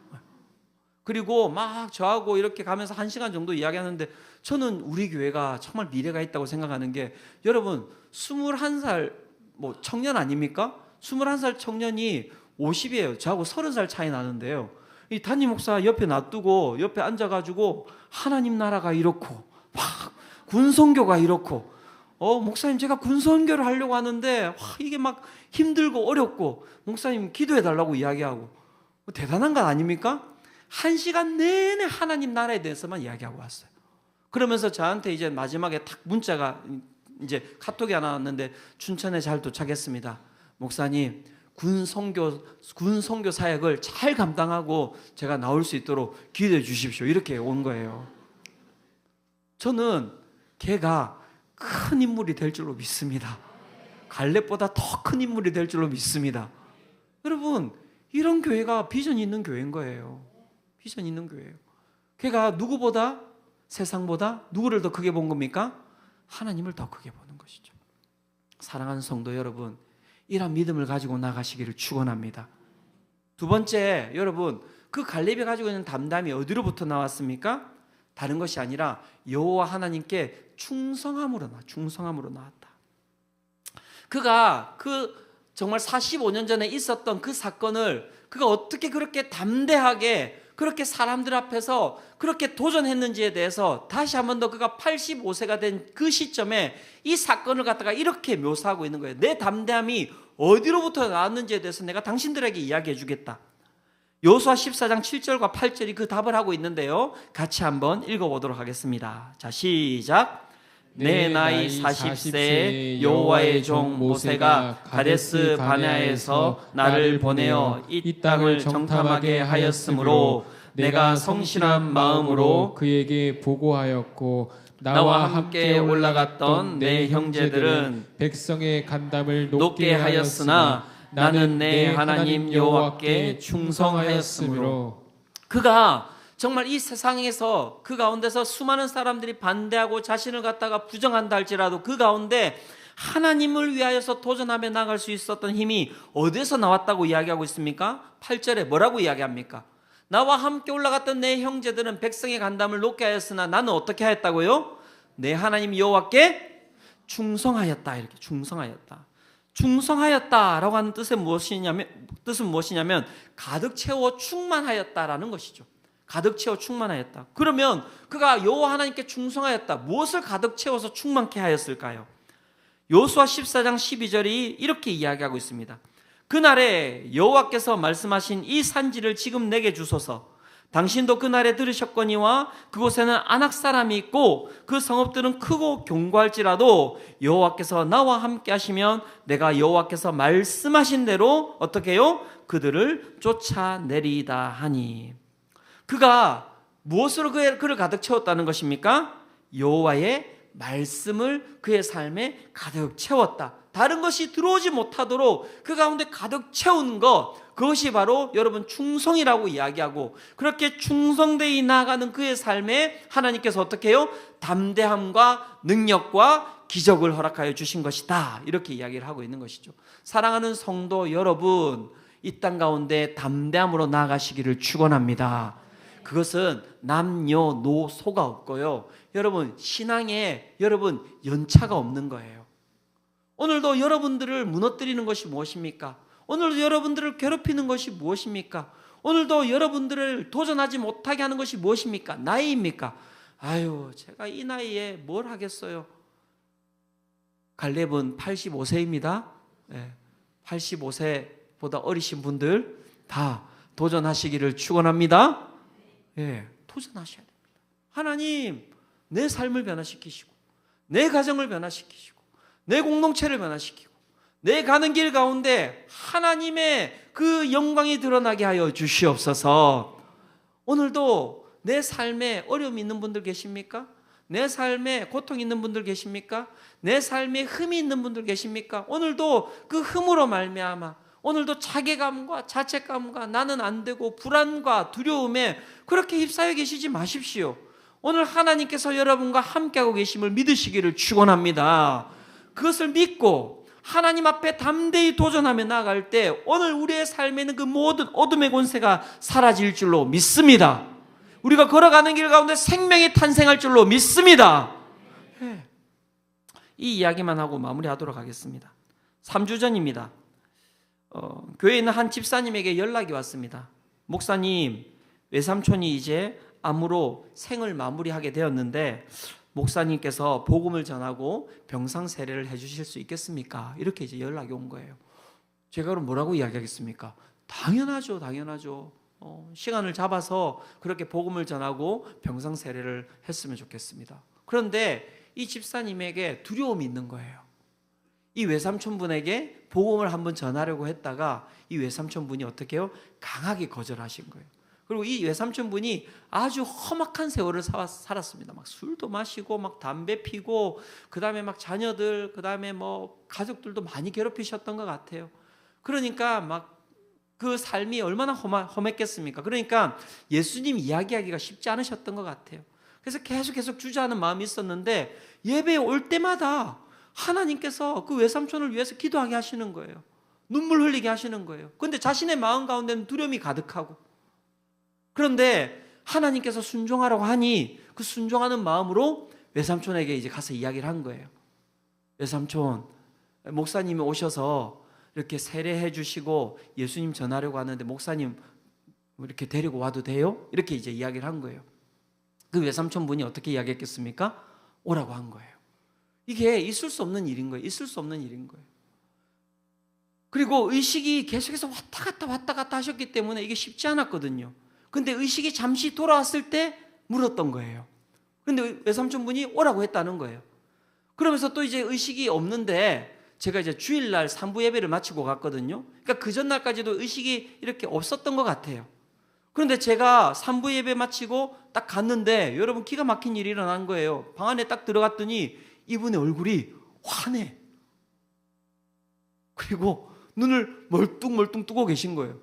그리고 막 저하고 이렇게 가면서 1시간 정도 이야기하는데 저는 우리 교회가 정말 미래가 있다고 생각하는 게 여러분 21살 뭐 청년 아닙니까? 21살 청년이 50이에요. 저하고 30살 차이 나는데요. 이 담임 목사 옆에 놔두고 옆에 앉아가지고 하나님 나라가 이렇고 막 군선교가 이렇고 목사님 제가 군선교를 하려고 하는데 이게 막 힘들고 어렵고 목사님 기도해 달라고 이야기하고 대단한 것 아닙니까? 1시간 내내 하나님 나라에 대해서만 이야기하고 왔어요. 그러면서 저한테 이제 마지막에 탁 문자가 이제 카톡이 하나 왔는데 춘천에 잘 도착했습니다. 목사님 군선교 사역을 잘 감당하고 제가 나올 수 있도록 기도해 주십시오. 이렇게 온 거예요. 저는 걔가 큰 인물이 될 줄로 믿습니다. 갈렙보다 더 큰 인물이 될 줄로 믿습니다. 여러분, 이런 교회가 비전 있는 교회인 거예요. 비전 있는 교회예요. 걔가 누구보다, 세상보다 누구를 더 크게 본 겁니까? 하나님을 더 크게 보는 것이죠. 사랑하는 성도 여러분, 이런 믿음을 가지고 나가시기를 축원합니다. 두 번째, 여러분, 그 갈렙이 가지고 있는 담담이 어디로부터 나왔습니까? 다른 것이 아니라 여호와 하나님께 충성함으로 나왔다. 그가 정말 45년 전에 있었던 그 사건을 그가 어떻게 그렇게 담대하게 그렇게 사람들 앞에서 그렇게 도전했는지에 대해서 다시 한 번 더 그가 85세가 된 그 시점에 이 사건을 갖다가 이렇게 묘사하고 있는 거예요. 내 담대함이 어디로부터 나왔는지에 대해서 내가 당신들에게 이야기해 주겠다. 여호수아 14장 7절과 8절이 그 답을 하고 있는데요, 같이 한번 읽어보도록 하겠습니다. 자, 시작. 내 나이 40세 여호와의 종 모세가 가데스 바네아에서 나를 보내어 이 땅을 정탐하게 하였으므로 내가 성실한 마음으로 그에게 보고하였고 나와 함께 올라갔던 내 형제들은 백성의 간담을 높게 하였으나 나는 내 하나님 여호와께 충성하였으므로. 그가 정말 이 세상에서 그 가운데서 수많은 사람들이 반대하고 자신을 갖다가 부정한다 할지라도 그 가운데 하나님을 위하여서 도전하며 나갈 수 있었던 힘이 어디서 나왔다고 이야기하고 있습니까? 8절에 뭐라고 이야기합니까? 나와 함께 올라갔던 내 형제들은 백성의 간담을 높게 하였으나 나는 어떻게 하였다고요? 내 하나님 여호와께 충성하였다. 이렇게 충성하였다라고 하는 뜻은 무엇이냐면 가득 채워 충만하였다라는 것이죠. 가득 채워 충만하였다. 그러면 그가 여호와 하나님께 충성하였다. 무엇을 가득 채워서 충만케 하였을까요? 여호수아 14장 12절이 이렇게 이야기하고 있습니다. 그날에 여호와께서 말씀하신 이 산지를 지금 내게 주소서. 당신도 그날에 들으셨거니와 그곳에는 아낙 사람이 있고 그 성읍들은 크고 견고할지라도 여호와께서 나와 함께 하시면 내가 여호와께서 말씀하신 대로 어떻게 해요? 그들을 쫓아내리이다 하니. 그가 무엇으로 그를 가득 채웠다는 것입니까? 여호와의 말씀을 그의 삶에 가득 채웠다. 다른 것이 들어오지 못하도록 그 가운데 가득 채운 것, 그것이 바로 여러분 충성이라고 이야기하고, 그렇게 충성되이 나아가는 그의 삶에 하나님께서 어떻게 해요? 담대함과 능력과 기적을 허락하여 주신 것이다. 이렇게 이야기를 하고 있는 것이죠. 사랑하는 성도 여러분, 이 땅 가운데 담대함으로 나아가시기를 축원합니다. 그것은 남녀노소가 없고요, 여러분 신앙에 여러분 연차가 없는 거예요. 오늘도 여러분들을 무너뜨리는 것이 무엇입니까? 오늘도 여러분들을 괴롭히는 것이 무엇입니까? 오늘도 여러분들을 도전하지 못하게 하는 것이 무엇입니까? 나이입니까? 아유, 제가 이 나이에 뭘 하겠어요? 갈렙은 85세입니다. 85세보다 어리신 분들 다 도전하시기를 축원합니다. 도전하셔야 됩니다. 하나님, 내 삶을 변화시키시고 내 가정을 변화시키시고 내 공동체를 변화시키고 내 가는 길 가운데 하나님의 그 영광이 드러나게 하여 주시옵소서. 오늘도 내 삶에 어려움이 있는 분들 계십니까? 내 삶에 고통 있는 분들 계십니까? 내 삶에 흠이 있는 분들 계십니까? 오늘도 그 흠으로 말미암아 오늘도 자괴감과 자책감과 나는 안 되고 불안과 두려움에 그렇게 휩싸여 계시지 마십시오. 오늘 하나님께서 여러분과 함께하고 계심을 믿으시기를 축원합니다. 그것을 믿고 하나님 앞에 담대히 도전하며 나아갈 때 오늘 우리의 삶에는 그 모든 어둠의 권세가 사라질 줄로 믿습니다. 우리가 걸어가는 길 가운데 생명이 탄생할 줄로 믿습니다. 이 이야기만 하고 마무리하도록 하겠습니다. 3주 전입니다. 교회에 있는 한 집사님에게 연락이 왔습니다. 목사님, 외삼촌이 이제 암으로 생을 마무리하게 되었는데 목사님께서 복음을 전하고 병상 세례를 해주실 수 있겠습니까? 이렇게 이제 연락이 온 거예요. 제가 그럼 뭐라고 이야기하겠습니까? 당연하죠, 당연하죠. 시간을 잡아서 그렇게 복음을 전하고 병상 세례를 했으면 좋겠습니다. 그런데 이 집사님에게 두려움이 있는 거예요. 이 외삼촌분에게 복음을 한번 전하려고 했다가 이 외삼촌분이 어떻게 해요? 강하게 거절하신 거예요. 그리고 이 외삼촌분이 아주 험악한 세월을 살았습니다. 막 술도 마시고 막 담배 피고 그다음에 막 자녀들 그다음에 뭐 가족들도 많이 괴롭히셨던 것 같아요. 그러니까 막 그 삶이 얼마나 험했겠습니까? 그러니까 예수님 이야기하기가 쉽지 않으셨던 것 같아요. 그래서 계속 주저하는 마음이 있었는데 예배에 올 때마다 하나님께서 그 외삼촌을 위해서 기도하게 하시는 거예요. 눈물 흘리게 하시는 거예요. 그런데 자신의 마음 가운데는 두려움이 가득하고, 그런데 하나님께서 순종하라고 하니 그 순종하는 마음으로 외삼촌에게 이제 가서 이야기를 한 거예요. 외삼촌, 목사님이 오셔서 이렇게 세례해 주시고 예수님 전하려고 하는데 목사님 이렇게 데리고 와도 돼요? 이렇게 이제 이야기를 한 거예요. 그 외삼촌분이 어떻게 이야기했겠습니까? 오라고 한 거예요. 이게 있을 수 없는 일인 거예요. 있을 수 없는 일인 거예요. 그리고 의식이 계속해서 왔다 갔다 하셨기 때문에 이게 쉽지 않았거든요. 근데 의식이 잠시 돌아왔을 때 물었던 거예요. 근데 외삼촌분이 오라고 했다는 거예요. 그러면서 또 이제 의식이 없는데 제가 이제 주일날 산부 예배를 마치고 갔거든요. 그러니까 그 전날까지도 의식이 이렇게 없었던 것 같아요. 그런데 제가 산부 예배 마치고 딱 갔는데 여러분 기가 막힌 일이 일어난 거예요. 방 안에 딱 들어갔더니 이분의 얼굴이 환해. 그리고 눈을 멀뚱멀뚱 뜨고 계신 거예요.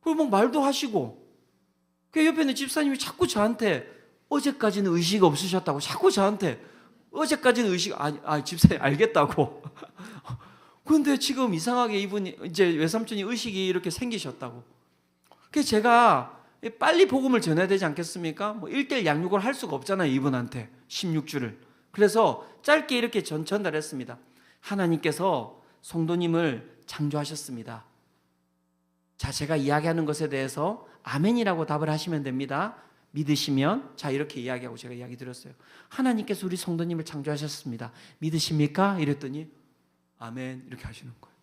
그리고 막 말도 하시고, 그 옆에 있는 집사님이 자꾸 저한테 어제까지는 의식이 없으셨다고 자꾸 저한테 어제까지는 의식, 집사님 알겠다고. 그런데 지금 이상하게 이분이 이제 외삼촌이 의식이 이렇게 생기셨다고. 그래서 제가 빨리 복음을 전해야 되지 않겠습니까? 뭐 1대1 양육을 할 수가 없잖아요, 이분한테 16주를. 그래서 짧게 이렇게 전달했습니다. 하나님께서 성도님을 창조하셨습니다. 자, 제가 이야기하는 것에 대해서 아멘이라고 답을 하시면 됩니다. 믿으시면, 자, 이렇게 이야기하고 제가 이야기 드렸어요. 하나님께서 우리 성도님을 창조하셨습니다. 믿으십니까? 이랬더니 아멘 이렇게 하시는 거예요.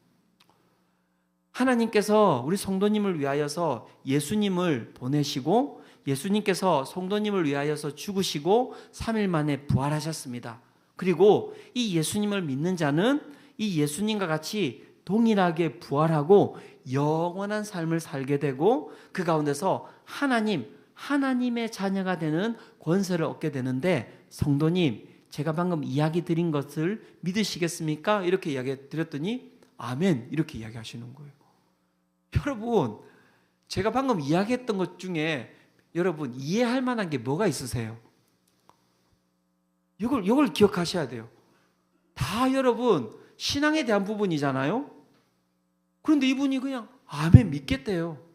하나님께서 우리 성도님을 위하여서 예수님을 보내시고 예수님께서 성도님을 위하여서 죽으시고 3일 만에 부활하셨습니다. 그리고 이 예수님을 믿는 자는 이 예수님과 같이 동일하게 부활하고 영원한 삶을 살게 되고 그 가운데서 하나님의 자녀가 되는 권세를 얻게 되는데, 성도님, 제가 방금 이야기 드린 것을 믿으시겠습니까? 이렇게 이야기 드렸더니 아멘 이렇게 이야기하시는 거예요. 여러분, 제가 방금 이야기했던 것 중에 여러분 이해할 만한 게 뭐가 있으세요? 이걸 기억하셔야 돼요. 다 여러분 신앙에 대한 부분이잖아요. 그런데 이분이 그냥 아멘 믿겠대요.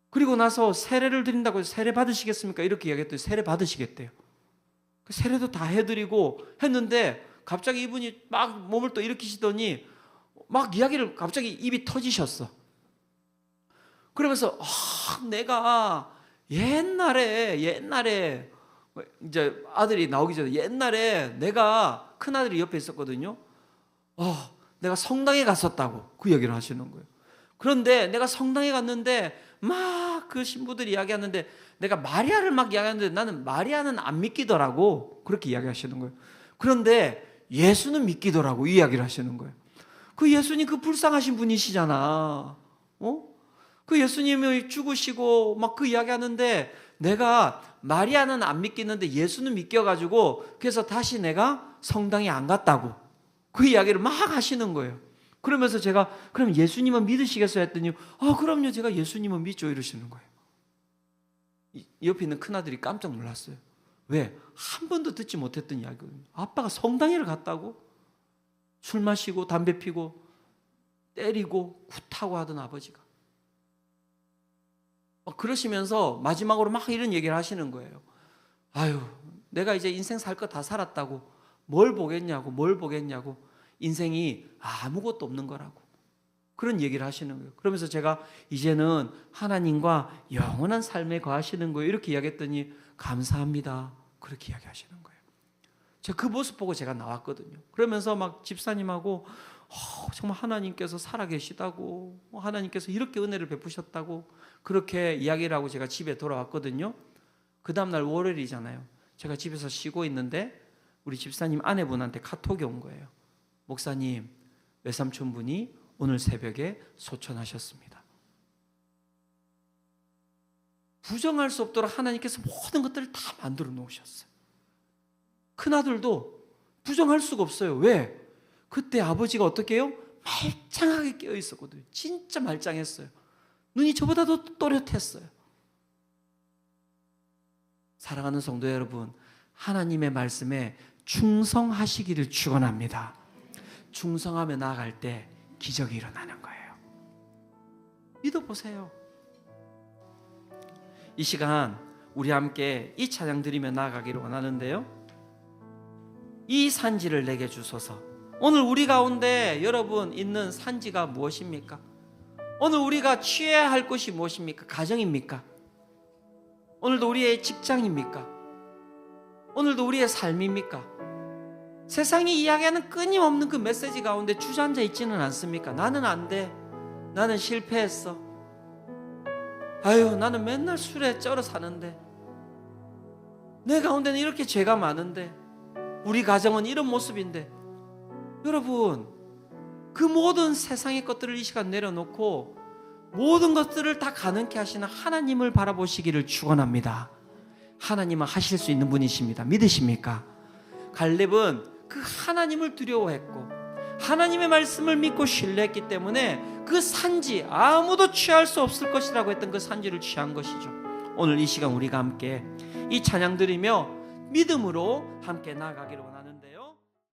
그리고 나서 세례를 드린다고 해서 세례 받으시겠습니까? 이렇게 이야기했더니 세례 받으시겠대요. 그 세례도 다 해드리고 했는데 갑자기 이분이 막 몸을 또 일으키시더니 막 이야기를 갑자기 입이 터지셨어. 그러면서 내가 옛날에 이제 아들이 나오기 전에 옛날에 내가 큰아들이 옆에 있었거든요. 내가 성당에 갔었다고 그 얘기를 하시는 거예요. 그런데 내가 성당에 갔는데 막 그 신부들이 이야기하는데 내가 마리아를 막 이야기하는데 나는 마리아는 안 믿기더라고 그렇게 이야기하시는 거예요. 그런데 예수는 믿기더라고 이 이야기를 하시는 거예요. 그 예수님 그 불쌍하신 분이시잖아. 그 예수님이 죽으시고 막 그 이야기하는데 내가 마리아는 안 믿겠는데 예수는 믿겨가지고 그래서 다시 내가 성당에 안 갔다고 그 이야기를 막 하시는 거예요. 그러면서 제가 그럼 예수님은 믿으시겠어요? 했더니 그럼요 제가 예수님은 믿죠 이러시는 거예요. 옆에 있는 큰아들이 깜짝 놀랐어요. 왜? 한 번도 듣지 못했던 이야기거든요. 아빠가 성당에를 갔다고? 술 마시고 담배 피고 때리고 굿하고 하던 아버지가 그러시면서 마지막으로 막 이런 얘기를 하시는 거예요. 내가 이제 인생 살 거 다 살았다고 뭘 보겠냐고 인생이 아무것도 없는 거라고. 그런 얘기를 하시는 거예요. 그러면서 제가 이제는 하나님과 영원한 삶에 거하시는 거예요. 이렇게 이야기했더니 감사합니다. 그렇게 이야기하시는 거예요. 제가 그 모습 보고 제가 나왔거든요. 그러면서 막 집사님하고 정말 하나님께서 살아계시다고, 하나님께서 이렇게 은혜를 베푸셨다고 그렇게 이야기를 하고 제가 집에 돌아왔거든요. 그 다음날 월요일이잖아요. 제가 집에서 쉬고 있는데 우리 집사님 아내분한테 카톡이 온 거예요. 목사님, 외삼촌분이 오늘 새벽에 소천하셨습니다. 부정할 수 없도록 하나님께서 모든 것들을 다 만들어 놓으셨어요. 큰아들도 부정할 수가 없어요. 왜? 그때 아버지가 어떻게 해요? 말짱하게 깨어 있었거든요. 진짜 말짱했어요. 눈이 저보다도 또렷했어요. 사랑하는 성도 여러분, 하나님의 말씀에 충성하시기를 축원합니다. 충성하며 나아갈 때 기적이 일어나는 거예요. 믿어보세요. 이 시간 우리 함께 이 찬양 드리며 나아가기를 원하는데요, 이 산지를 내게 주소서. 오늘 우리 가운데 여러분 있는 산지가 무엇입니까? 오늘 우리가 취해야 할 것이 무엇입니까? 가정입니까? 오늘도 우리의 직장입니까? 오늘도 우리의 삶입니까? 세상이 이야기하는 끊임없는 그 메시지 가운데 주저앉아 있지는 않습니까? 나는 안 돼. 나는 실패했어. 아유, 나는 맨날 술에 쩔어 사는데, 내 가운데는 이렇게 죄가 많은데, 우리 가정은 이런 모습인데. 여러분, 그 모든 세상의 것들을 이 시간 내려놓고 모든 것들을 다 가능케 하시는 하나님을 바라보시기를 축원합니다. 하나님은 하실 수 있는 분이십니다. 믿으십니까? 갈렙은 그 하나님을 두려워했고 하나님의 말씀을 믿고 신뢰했기 때문에 그 산지, 아무도 취할 수 없을 것이라고 했던 그 산지를 취한 것이죠. 오늘 이 시간 우리가 함께 이 찬양 드리며 믿음으로 함께 나아가기를 원하는